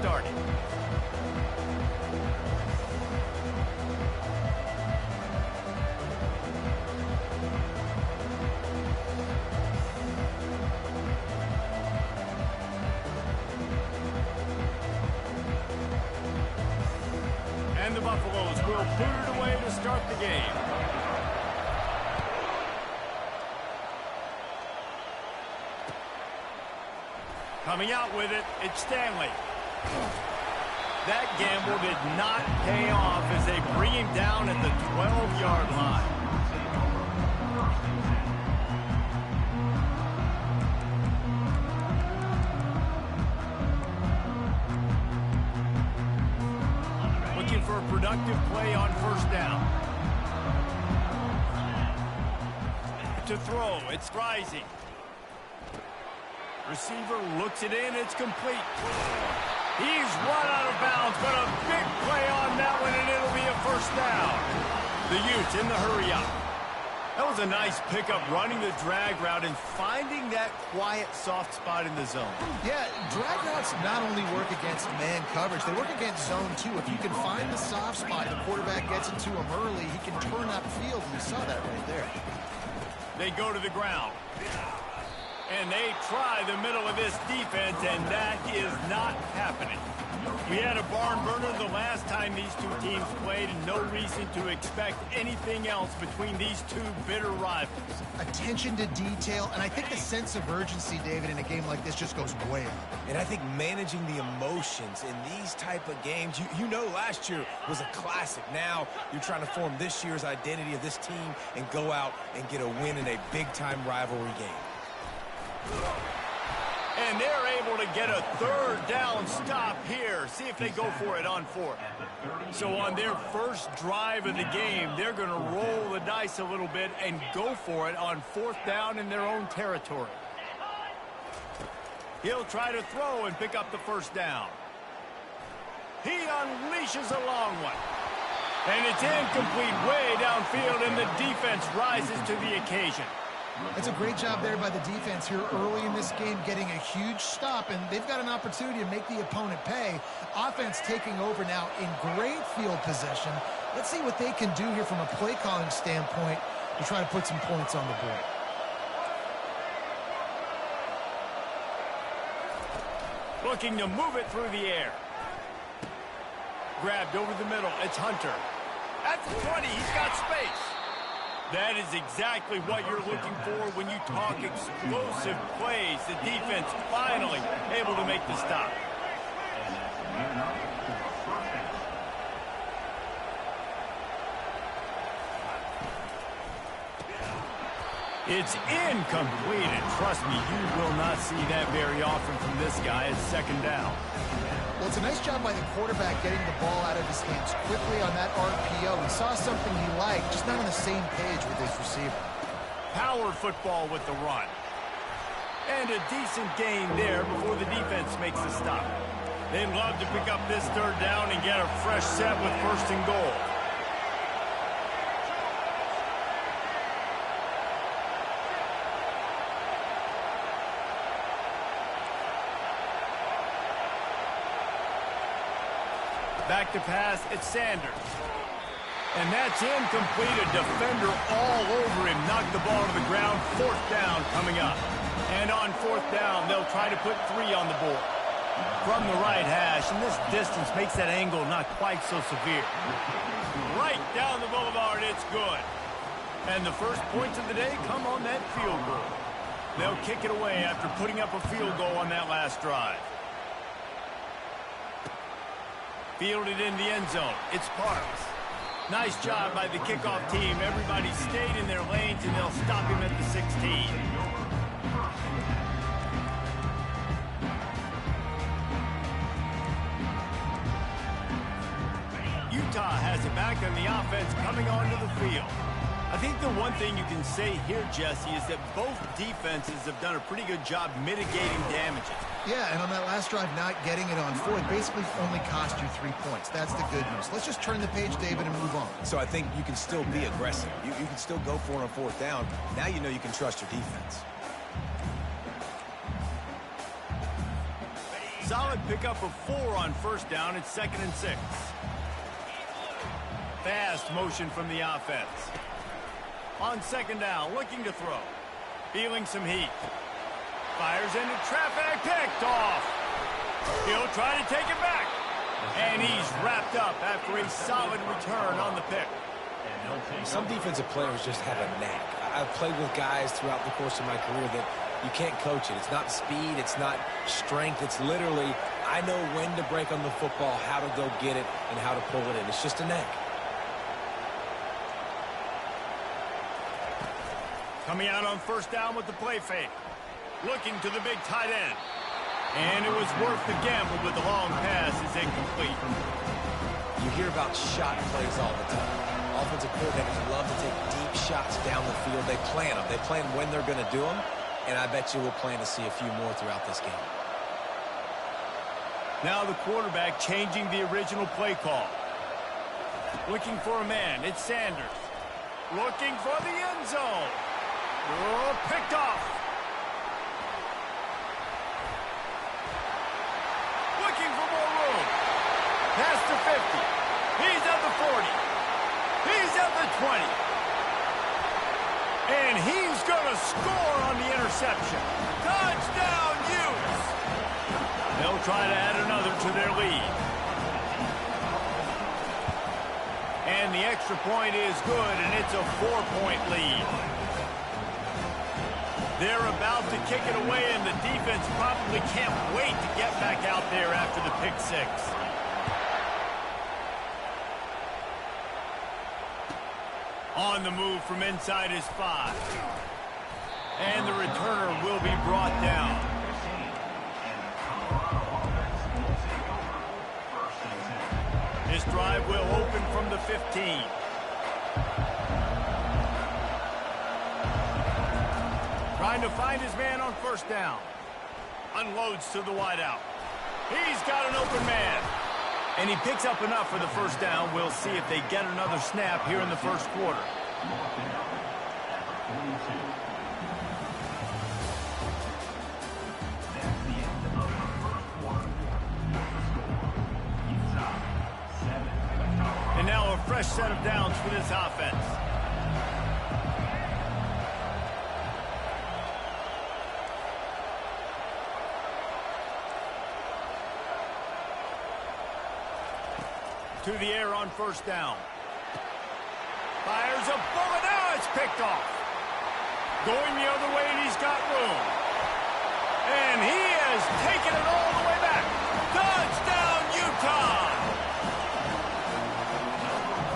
started. And the Buffaloes will put it away to start the game. Coming out with it, it's Stanley. That gamble did not pay off as they bring him down at the 12-yard line. Looking for a productive play on first down. To throw, it's Rising. Receiver looks it in, it's complete. He's run out of bounds, but a big play on that one, and it'll be a first down. The Utes in the hurry-up. That was a nice pickup, running the drag route and finding that quiet, soft spot in the zone. Yeah, drag routes not only work against man coverage, they work against zone too. If you can find the soft spot, the quarterback gets into him early, he can turn up field, and you saw that right there. They go to the ground. And they try the middle of this defense, and that is not happening. We had a barn burner the last time these two teams played, and no reason to expect anything else between these two bitter rivals. Attention to detail, and I think the sense of urgency, David, in a game like this just goes way up. And I think managing the emotions in these type of games, you know last year was a classic. Now you're trying to form this year's identity of this team and go out and get a win in a big-time rivalry game. And they're able to get a third down stop here. See if they go for it on fourth. So on their first drive of the game, they're going to roll the dice a little bit and go for it on fourth down in their own territory. He'll try to throw and pick up the first down. He unleashes a long one. And it's incomplete way downfield, and the defense rises to the occasion. It's a great job there by the defense here early in this game, getting a huge stop, and they've got an opportunity to make the opponent pay. Offense taking over now in great field possession. Let's see what they can do here from a play calling standpoint to try to put some points on the board. Looking to move it through the air. Grabbed over the middle, it's Hunter. At the 20, he's got space. That is exactly what you're looking for when you talk explosive plays. The defense finally able to make the stop. It's incomplete, and trust me, you will not see that very often from this guy. It's second down. Well, it's a nice job by the quarterback getting the ball out of his hands quickly on that RPO. He saw something he liked, just not on the same page with his receiver. Power football with the run. And a decent gain there before the defense makes the stop. They'd love to pick up this third down and get a fresh set with first and goal. Back to pass, it's Sanders. And that's incomplete. A defender all over him. Knocked the ball to the ground. Fourth down coming up. And on fourth down, they'll try to put 3 on the board. From the right hash, and this distance makes that angle not quite so severe. Right down the boulevard, it's good. And the first points of the day come on that field goal. They'll kick it away after putting up a field goal on that last drive. Fielded in the end zone. It's Parks. Nice job by the kickoff team. Everybody stayed in their lanes, and they'll stop him at the 16. Utah has it back on the offense coming onto the field. I think the one thing you can say here, Jesse, is that both defenses have done a pretty good job mitigating damages. Yeah, and on that last drive, not getting it on fourth basically only cost you 3 points. That's the good news. Let's just turn the page, David, and move on. So I think you can still be aggressive. You can still go for it on fourth down. Now you know you can trust your defense. solid pickup of 4 on first down. It's 2nd and 6. Fast motion from the offense. On 2nd down, looking to throw. Feeling some heat. Fires into traffic, picked off. He'll try to take it back. And he's wrapped up after a solid return on the pick. Some defensive players just have a knack. I've played with guys throughout the course of my career that you can't coach it. It's not speed, it's not strength. It's literally, I know when to break on the football, how to go get it, and how to pull it in. It's just a knack. Coming out on first down with the play fake. Looking to the big tight end. And it was worth the gamble, but the long pass is incomplete. You hear about shot plays all the time. Offensive coordinators love to take deep shots down the field. They plan them. They plan when they're going to do them. And I bet you we'll plan to see a few more throughout this game. Now the quarterback changing the original play call. Looking for a man. It's Sanders. Looking for the end zone. Oh, picked off. Looking for more room. Past the 50. He's at the 40. He's at the 20. And he's going to score on the interception. Touchdown, Utes. They'll try to add another to their lead. And the extra point is good, and it's a 4-point lead. They're about to kick it away, and the defense probably can't wait to get back out there after the pick six. On the move from inside his 5. And the returner will be brought down. This drive will open from the 15. Trying to find his man on first down. Unloads to the wideout. He's got an open man. And he picks up enough for the first down. We'll see if they get another snap here in the first quarter. And now a fresh set of downs for this offense. To the air on first down. Fires a bullet. Now it's picked off. Going the other way, and he's got room. And he has taken it all the way back. Touchdown, Utah!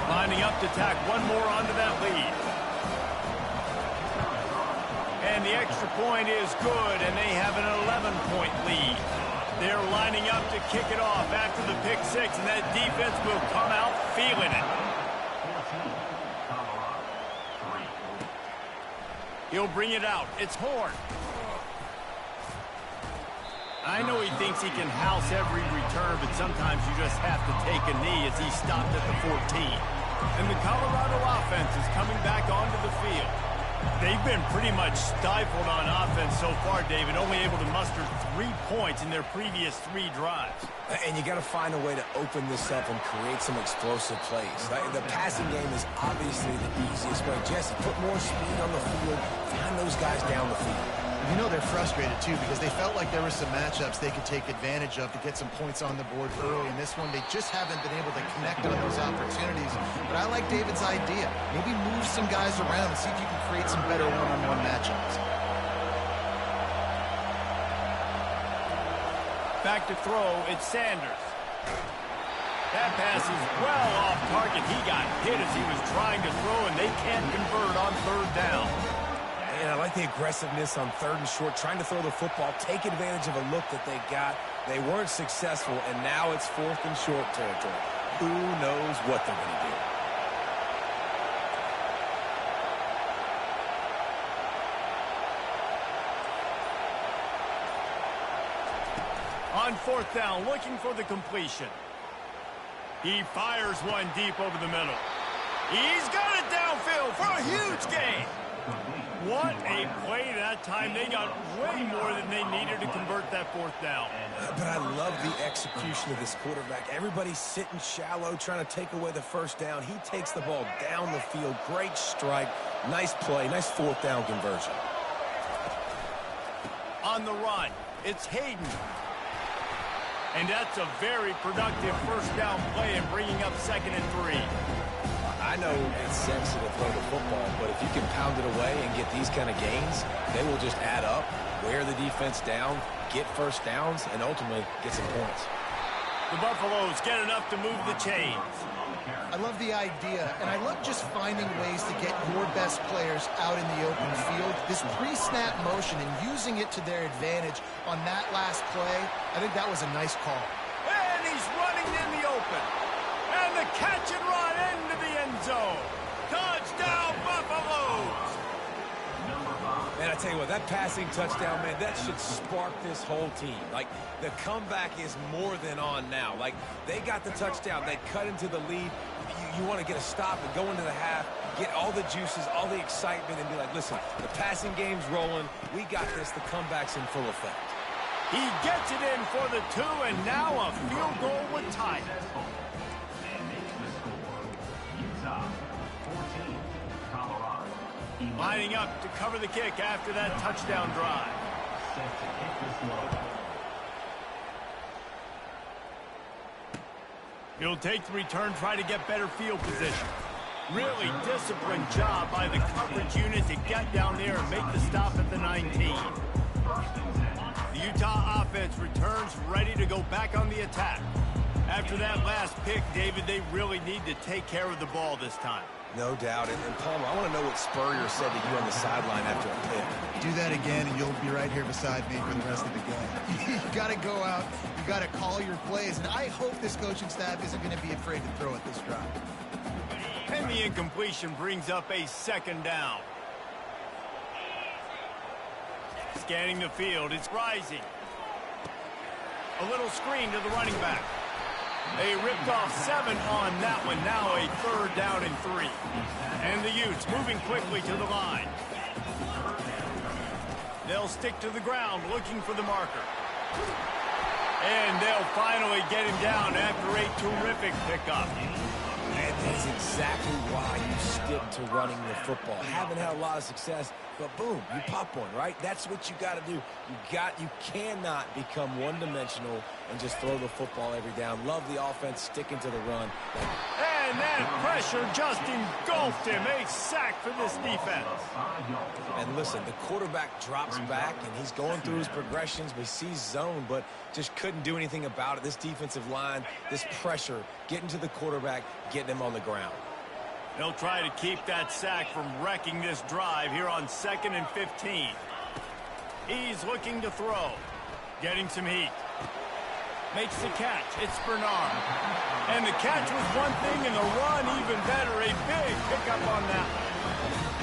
Lining up to tack one more onto that lead. And the extra point is good, and they have an 11-point lead. They're lining up to kick it off after the pick six, and that defense will come out feeling it. He'll bring it out. It's Horn. I know he thinks he can house every return, but sometimes you just have to take a knee as he stopped at the 14. And the Colorado offense is coming back onto the field. They've been pretty much stifled on offense so far, David, only able to muster 3 points in their previous 3 drives. And you got to find a way to open this up and create some explosive plays. The passing game is obviously the easiest way. Jesse, put more speed on the field, find those guys down the field. You know they're frustrated, too, because they felt like there were some matchups they could take advantage of to get some points on the board early. In this one, they just haven't been able to connect on those opportunities. But I like David's idea. Maybe move some guys around and see if you can create some better one-on-one matchups. Back to throw, it's Sanders. That pass is well off target. He got hit as he was trying to throw, and they can't convert on third down. And I like the aggressiveness on 3rd and short, trying to throw the football, take advantage of a look that they got. They weren't successful, and now it's 4th and short territory. Who knows what they're going to do? On 4th down, looking for the completion. He fires one deep over the middle. He's got it downfield for a huge gain. What a play that time. They got way more than they needed to convert that fourth down. But I love the execution of this quarterback. Everybody's sitting shallow, trying to take away the first down. He takes the ball down the field. Great strike. Nice play. Nice fourth down conversion. On the run, it's Hayden. And that's a very productive first down play and bringing up 2nd and 3. I know it's sexy to throw the football, but if you can pound it away and get these kind of gains, they will just add up, wear the defense down, get first downs, and ultimately get some points. The Buffaloes get enough to move the chains. I love the idea, and I love just finding ways to get your best players out in the open field. This pre-snap motion and using it to their advantage on that last play, I think that was a nice call. And he's running in the open. And the catch and run into the end zone. Touchdown, Buffaloes! Man, I tell you what, that passing touchdown, man, that should spark this whole team. Like, the comeback is more than on now. Like, they got the touchdown. They cut into the lead. You want to get a stop and go into the half, get all the juices, all the excitement, and be like, listen, the passing game's rolling. We got this. The comeback's in full effect. He gets it in for the 2, and now a field goal would tie it. Lining up to cover the kick after that touchdown drive. He'll take the return, try to get better field position. Really disciplined job by the coverage unit to get down there and make the stop at the 19. The Utah offense returns ready to go back on the attack. After that last pick, David, they really need to take care of the ball this time. No doubt. And Palmer, I want to know what Spurrier said to you on the sideline after a pick. Do that again, and you'll be right here beside me for the rest of the game. You got to go out. You got to call your plays. And I hope this coaching staff isn't going to be afraid to throw at this drive. And the incompletion brings up a 2nd down. Scanning the field, it's Rising. A little screen to the running back. They ripped off 7 on that one. Now a 3rd down and 3. And the Utes moving quickly to the line. They'll stick to the ground looking for the marker. And they'll finally get him down after a terrific pickup. And that's exactly why you stick to running the football. Haven't had a lot of success, but boom, you pop one, right? That's what you got to do. You cannot become one-dimensional and just throw the football every down. Love the offense sticking to the run. And that pressure just engulfed him. A sack for this defense. And listen, the quarterback drops back, and he's going through his progressions. We see zone, but just couldn't do anything about it. This defensive line, this pressure, getting to the quarterback, getting him on the ground. They'll try to keep that sack from wrecking this drive here on 2nd and 15. He's looking to throw. Getting some heat. Makes the catch. It's Bernard. And the catch was one thing, and the run even better. A big pickup on that one.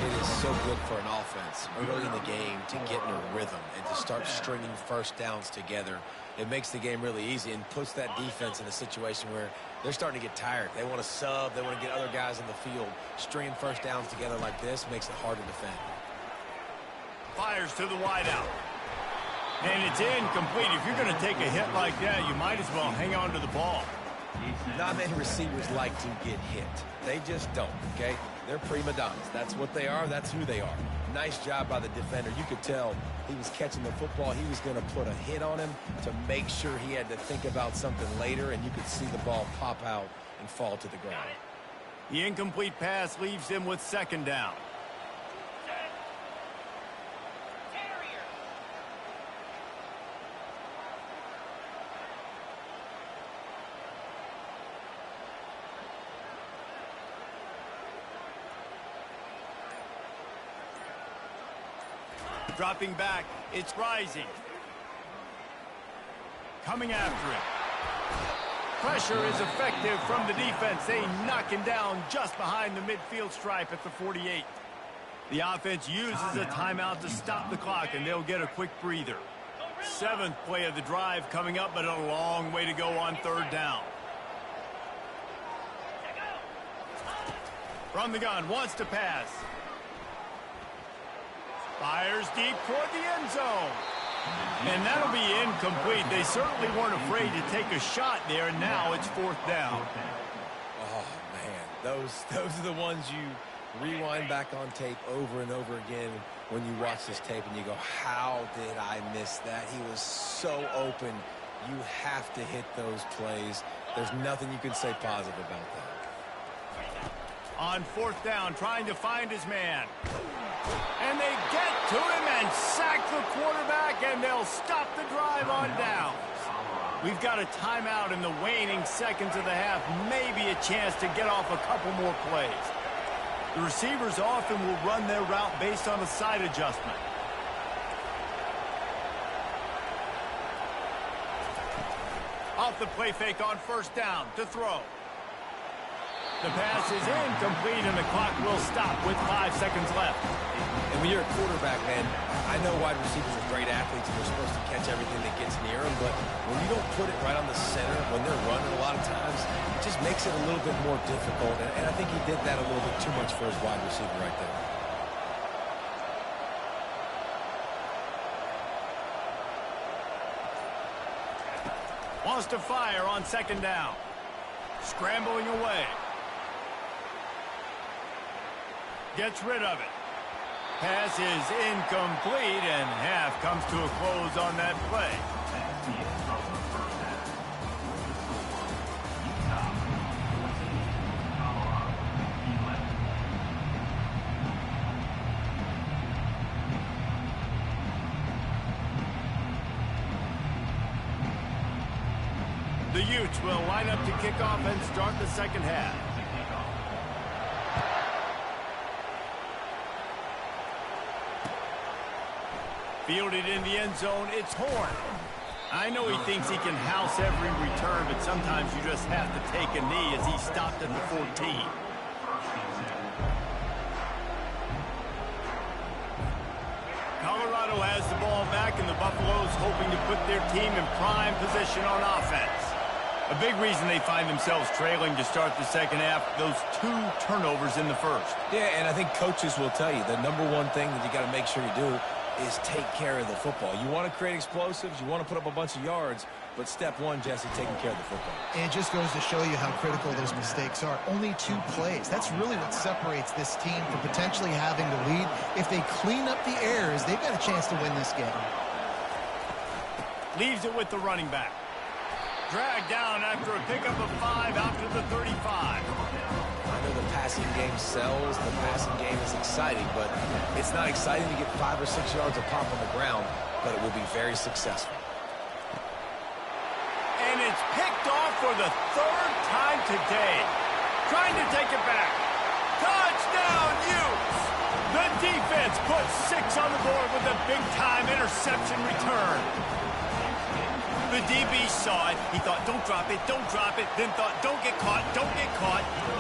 It is so good for an offense early in the game to get in a rhythm and to start stringing first downs together. It makes the game really easy and puts that defense in a situation where they're starting to get tired. They want to sub. They want to get other guys in the field. Stringing first downs together like this makes it hard to defend. Fires to the wideout. And it's incomplete. If you're going to take a hit like that, you might as well hang on to the ball. Not many receivers like to get hit. They just don't, okay? They're prima donnas. That's what they are. That's who they are. Nice job by the defender. You could tell he was catching the football. He was going to put a hit on him to make sure he had to think about something later, and you could see the ball pop out and fall to the ground. The incomplete pass leaves him with 2nd down. Dropping back, it's Rising. Coming after him. Pressure is effective from the defense. They knock him down just behind the midfield stripe at the 48. The offense uses a timeout to stop the clock, and they'll get a quick breather. 7th play of the drive coming up, but a long way to go on 3rd down. From the gun, wants to pass. Fires deep toward the end zone. And that'll be incomplete. They certainly weren't afraid to take a shot there, and now it's 4th down. Oh, man, those are the ones you rewind back on tape over and over again when you watch this tape and you go, how did I miss that? He was so open. You have to hit those plays. There's nothing you can say positive about that. On 4th down, trying to find his man. And they get to him and sack the quarterback, and they'll stop the drive on downs. We've got a timeout in the waning seconds of the half, maybe a chance to get off a couple more plays. The receivers often will run their route based on a side adjustment. Off the play fake on 1st down to throw. The pass is incomplete, and the clock will stop with 5 seconds left. And when you're a quarterback, man, I know wide receivers are great athletes and they're supposed to catch everything that gets near them, but when you don't put it right on the center, when they're running a lot of times, it just makes it a little bit more difficult. And I think he did that a little bit too much for his wide receiver right there. Wants to fire on 2nd down. Scrambling away. Gets rid of it. Pass is incomplete, and half comes to a close on that play. The Utes will line up to kick off and start the 2nd half. Fielded in the end zone, it's Horn. I know he thinks he can house every return, but sometimes you just have to take a knee as he stopped at the 14. Colorado has the ball back, and the Buffaloes hoping to put their team in prime position on offense. A big reason they find themselves trailing to start the 2nd half, those 2 turnovers in the 1st. Yeah, and I think coaches will tell you the number one thing that you got to make sure you do is take care of the football. You want to create explosives, you want to put up a bunch of yards, but step one, Jesse, taking care of the football. And it just goes to show you how critical those mistakes are. Only 2 plays. That's really what separates this team from potentially having the lead. If they clean up the errors, they've got a chance to win this game. Leaves it with the running back. Dragged down after a pickup of 5 out to the 35. I know the passing game sells, the passing game is exciting, but it's not exciting to get 5 or 6 yards of pop on the ground, but it will be very successful. And it's picked off for the 3rd time today. Trying to take it back. Touchdown, Utes! The defense puts 6 on the board with a big-time interception return. The DB saw it. He thought, don't drop it, then thought, don't get caught,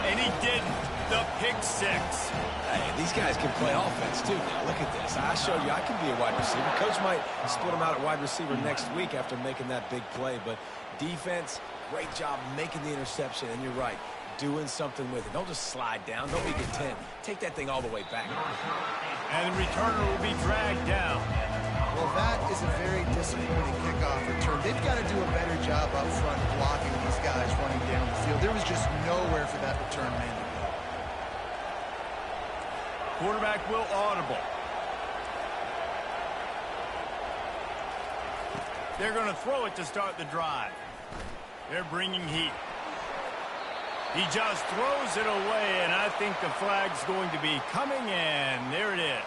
and he did the pick 6. Hey, these guys can play offense, too. Now, look at this. I showed you I can be a wide receiver. Coach might split him out at wide receiver next week after making that big play, but defense, great job making the interception, and you're right, doing something with it. Don't just slide down. Don't make it 10. Take that thing all the way back. And the returner will be dragged down. Well, that is a very disappointing kickoff return. They've got to do a better job up front blocking these guys running down the field. There was just nowhere for that return man to go. Quarterback will audible. They're going to throw it to start the drive. They're bringing heat. He just throws it away, and I think the flag's going to be coming, and there it is.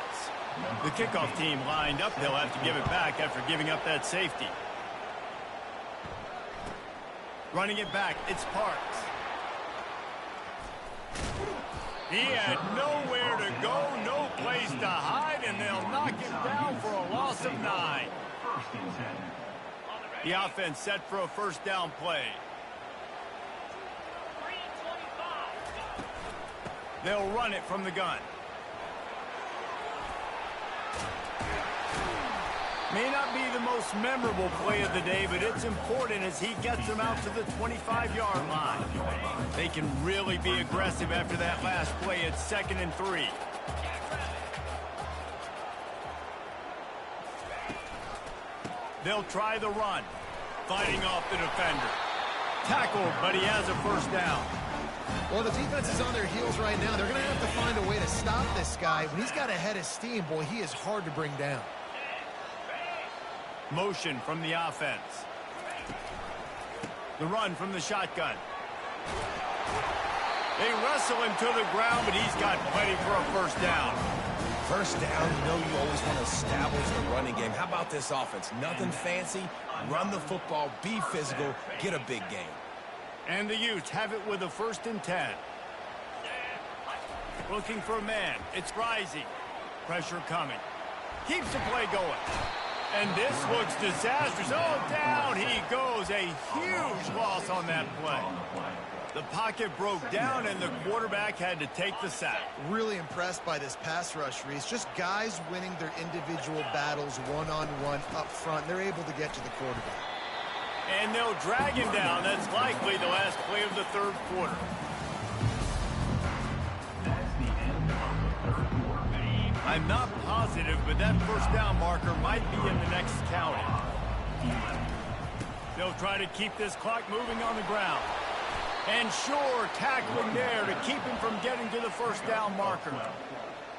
The kickoff team lined up. They'll have to give it back after giving up that safety. Running it back, it's Parks. He had nowhere to go, no place to hide, and they'll knock him down for a loss of 9. The offense set for a 1st down play. They'll run it from the gun. May not be the most memorable play of the day, but it's important as he gets them out to the 25-yard line. They can really be aggressive after that last play. It's 2nd and 3. They'll try the run. Fighting off the defender. Tackled, but he has a first down. Well, the defense is on their heels right now. They're going to have to find a way to stop this guy. When he's got a head of steam, boy, he is hard to bring down. Motion from the offense. The run from the shotgun. They wrestle him to the ground, but he's got plenty for a first down. First down, you know you always want to establish the running game. How about this offense? Nothing fancy. Run the football, be physical, get a big gain. And the Utes have it with a 1st and 10. Looking for a man. It's rising. Pressure coming. Keeps the play going. And this looks disastrous. Oh, down he goes. A huge loss on that play. The pocket broke down, and the quarterback had to take the sack. Really impressed by this pass rush, Reese. Just guys winning their individual battles one-on-one up front. They're able to get to the quarterback. And they'll drag him down. That's likely the last play of the 3rd quarter. I'm not positive, but that first down marker might be in the next county. They'll try to keep this clock moving on the ground. And sure, tackling there to keep him from getting to the first down marker.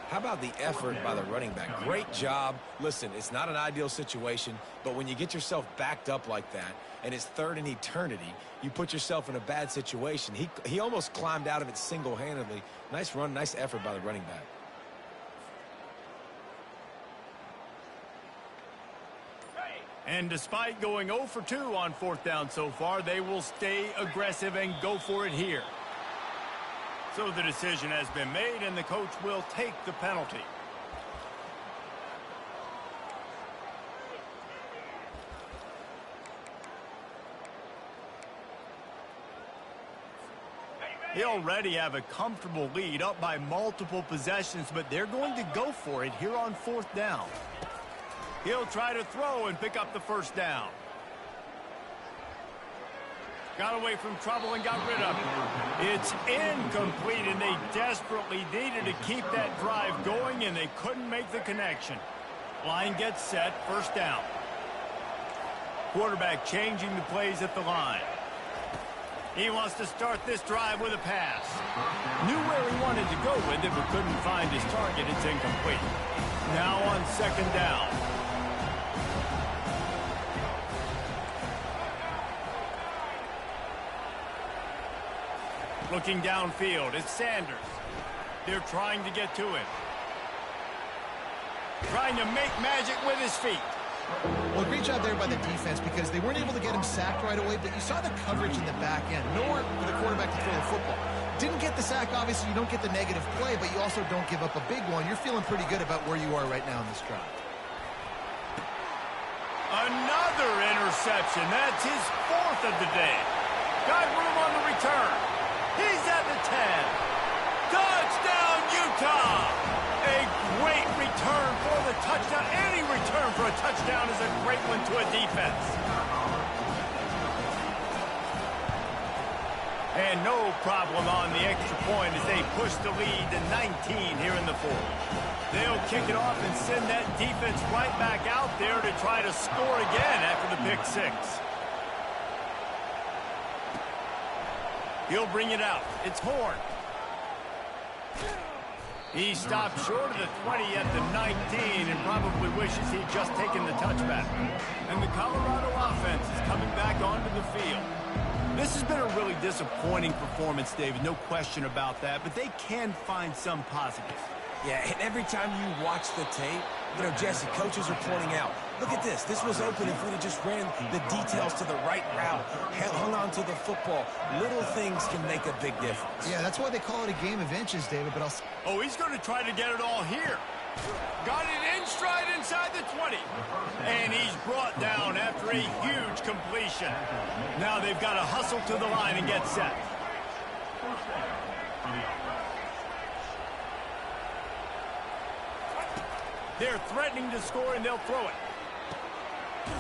How about the effort by the running back? Great job. Listen, it's not an ideal situation, but when you get yourself backed up like that, and it's 3rd and eternity, you put yourself in a bad situation. He almost climbed out of it single-handedly. Nice run, nice effort by the running back. And despite going 0 for 2 on 4th down so far, they will stay aggressive and go for it here. So the decision has been made, and the coach will take the penalty. They already have a comfortable lead, up by multiple possessions, but they're going to go for it here on 4th down. He'll try to throw and pick up the first down. Got away from trouble and got rid of it. It's incomplete, and they desperately needed to keep that drive going, and they couldn't make the connection. Line gets set, first down. Quarterback changing the plays at the line. He wants to start this drive with a pass. Knew where he wanted to go with it, but couldn't find his target. It's incomplete. Now on 2nd down. Looking downfield, it's Sanders. They're trying to get to him. Trying to make magic with his feet. Well, great job there by the defense because they weren't able to get him sacked right away, but you saw the coverage in the back end. Nowhere for the quarterback to throw the football. Didn't get the sack, obviously. You don't get the negative play, but you also don't give up a big one. You're feeling pretty good about where you are right now in this drive. Another interception. That's his 4th of the day. Got room on the return. He's at the 10. Touchdown, Utah! A great return for the touchdown. Any return for a touchdown is a great one to a defense. And no problem on the extra point as they push the lead to 19 here in the 4th. They'll kick it off and send that defense right back out there to try to score again after the pick 6. He'll bring it out. It's Horn. He stopped short of the 20 at the 19 and probably wishes he'd just taken the touchback. And the Colorado offense is coming back onto the field. This has been a really disappointing performance, David, no question about that, but they can find some positives. Yeah, and every time you watch the tape, you know, Jesse, coaches are pointing out, look at this. This was open if we'd have just ran the details to the right route, hung on to the football. Little things can make a big difference. Yeah, that's why they call it a game of inches, David, but Oh, he's going to try to get it all here. Got it in stride inside the 20. And he's brought down after a huge completion. Now they've got to hustle to the line and get set. They're threatening to score, and they'll throw it.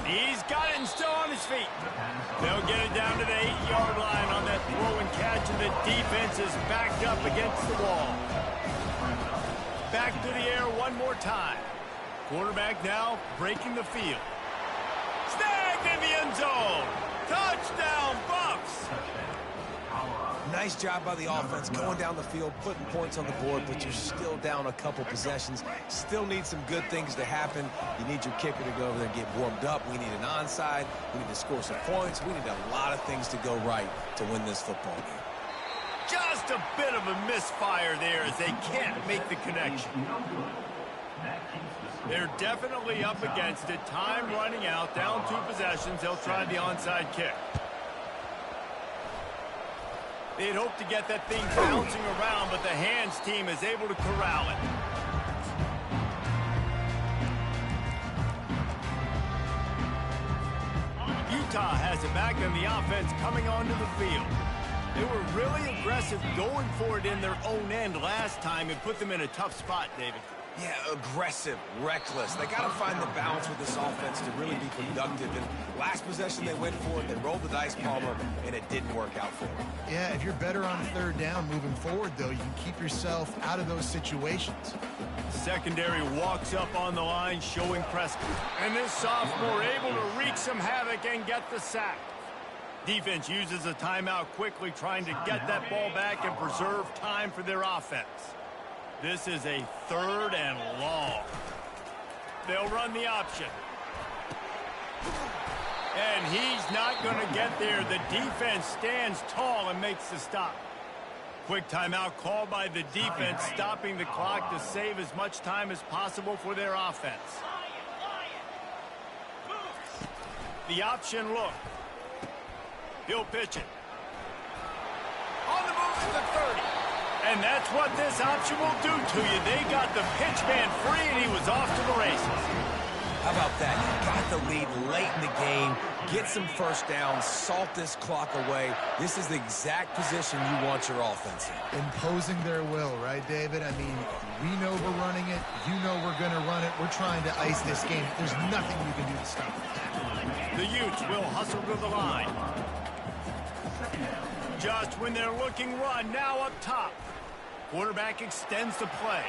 He's got it and still on his feet. They'll get it down to the 8-yard line on that throw and catch, and the defense is backed up against the wall. Back to the air one more time. Quarterback now breaking the field. Snap! in the end zone. Touchdown, Bucks. Nice job by the offense going down the field, putting points on the board, but you're still down a couple possessions. Still need some good things to happen. You need your kicker to go over there and get warmed up. We need an onside. We need to score some points. We need a lot of things to go right to win this football game. Just a bit of a misfire there as they can't make the connection. They're definitely up against it. Time running out, down 2 possessions. They'll try the onside kick. They'd hope to get that thing bouncing around, but the hands team is able to corral it. Utah has it back on the offense coming onto the field. They were really aggressive going for it in their own end last time and put them in a tough spot, David. Yeah, aggressive, reckless. They got to find the balance with this offense to really be productive. And last possession they went for it, they rolled the dice, Palmer, and it didn't work out for them. Yeah, if you're better on 3rd down moving forward, though, you can keep yourself out of those situations. Secondary walks up on the line, showing Prescott. And this sophomore able to wreak some havoc and get the sack. Defense uses a timeout quickly, trying to get that ball back and preserve time for their offense. This is a 3rd and long. They'll run the option. And he's not going to get there. The defense stands tall and makes the stop. Quick timeout called by the defense, stopping the clock to save as much time as possible for their offense. The option look. He'll pitch it. On the move to the 30. And that's what this option will do to you. They got the pitch man free, and he was off to the races. How about that? You got the lead late in the game. Get some first downs. Salt this clock away. This is the exact position you want your offense in. Imposing their will, right, David? I mean, we know we're running it. You know we're going to run it. We're trying to ice this game. There's nothing you can do to stop it. The Utes will hustle to the line. Just when they're looking run, now up top. Quarterback extends the play.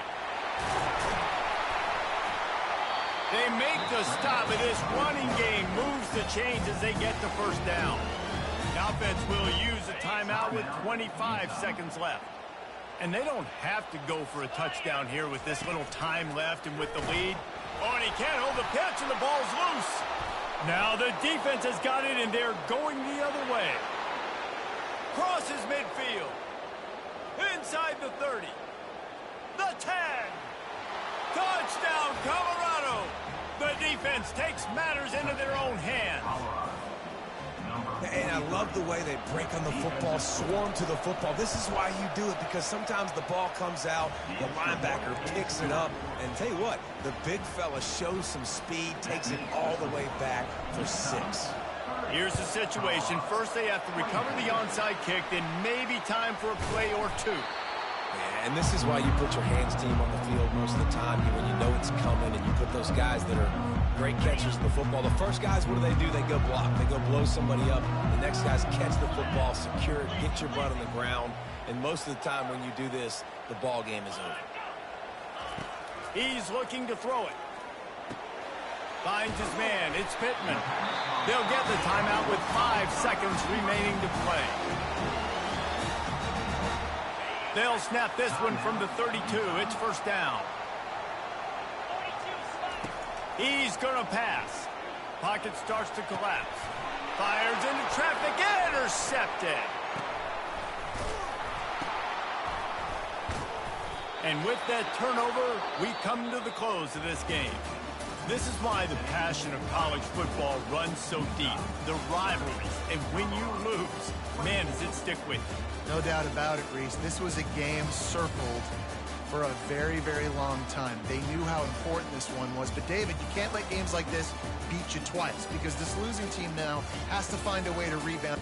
They make the stop, and this running game moves the chains as they get the first down. The offense will use a timeout with 25 seconds left. And they don't have to go for a touchdown here with this little time left and with the lead. Oh, and he can't hold the pitch, and the ball's loose. Now the defense has got it, and they're going the other way. Crosses midfield. Inside the 30. The 10. Touchdown, Colorado. The defense takes matters into their own hands. And I love the way they break on the football, swarm to the football. This is why you do it, because sometimes the ball comes out, the linebacker picks it up, and tell you what, the big fella shows some speed, takes it all the way back for 6. Here's the situation. First, they have to recover the onside kick, then maybe time for a play or 2. Yeah, and this is why you put your hands team on the field most of the time when you know it's coming, and you put those guys that are great catchers of the football. The first guys, what do? They go block. They go blow somebody up. The next guys catch the football, secure it, get your butt on the ground. And most of the time when you do this, the ball game is over. He's looking to throw it. Finds his man. It's Pittman. They'll get the timeout with 5 seconds remaining to play. They'll snap this one from the 32. It's first down. He's going to pass. Pocket starts to collapse. Fires into traffic. Intercepted. And with that turnover, we come to the close of this game. This is why the passion of college football runs so deep. The rivalries, and when you lose, man, does it stick with you. No doubt about it, Reese. This was a game circled for a very, very long time. They knew how important this one was. But, David, you can't let games like this beat you twice, because this losing team now has to find a way to rebound.